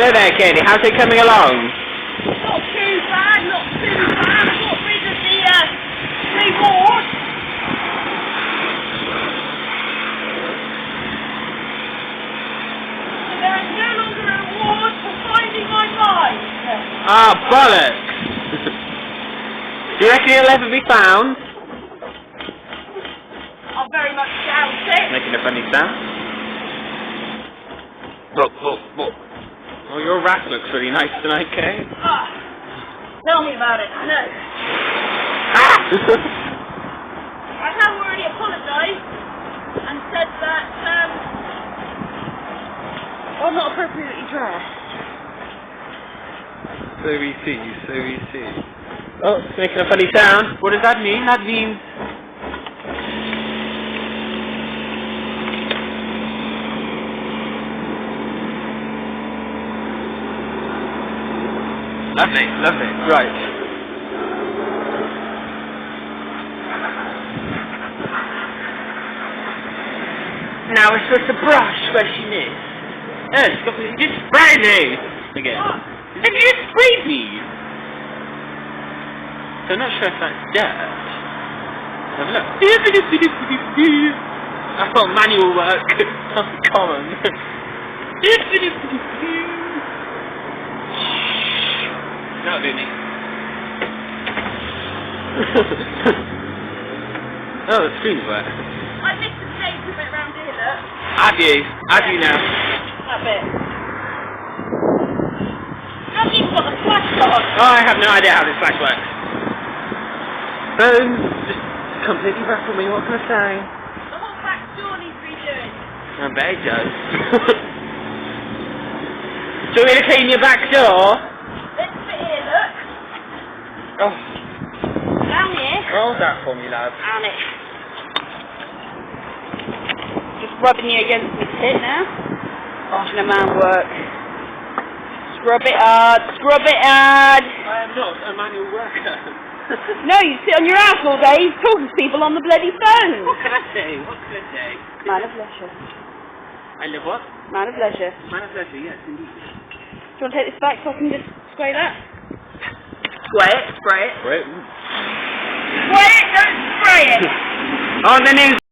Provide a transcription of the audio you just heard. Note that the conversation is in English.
Hello there, Katie. How's it coming along? Not too bad, not too bad. I got rid of the reward. So there is no longer a reward for finding my mind. Ah, bollocks! Do you reckon it'll ever be found? I very much doubt it. Making a funny sound. Look. Oh, your rat looks really nice tonight, Kate. Tell me about it, I know. Ah! I have already apologised and said that I'm not appropriately dressed. So we see. Oh, it's making a funny sound. What does that mean? That means... Lovely. Right. Now we're supposed to brush where she missed. Oh, you just sprayed me! Again. You just sprayed me! So I'm not sure if that's dirt. Have a look. That's not manual work. That's common. That'll do me. Oh, the screen's wet. I missed the tape a bit round here, look. Have you now? That bit. How have you got the flash on? Oh, I have no idea how this flash works. Just completely baffled me, what can I say? The whole back door needs redoing. I bet it does. Do you want me to clean your back door? This bit here, look. Oh. Down here. Roll that for me, lad. Down it. Just rubbing you against the pit now. Watching a man work. Scrub it hard. I am not a manual worker. No, you sit on your ass all day talking to people on the bloody phone. What can I say? Man of leisure. I live what? Man of leisure. Man of leisure, yes, indeed. Do you want to take this back so I can just spray that? Spray it. Spray it, don't spray it! On the news.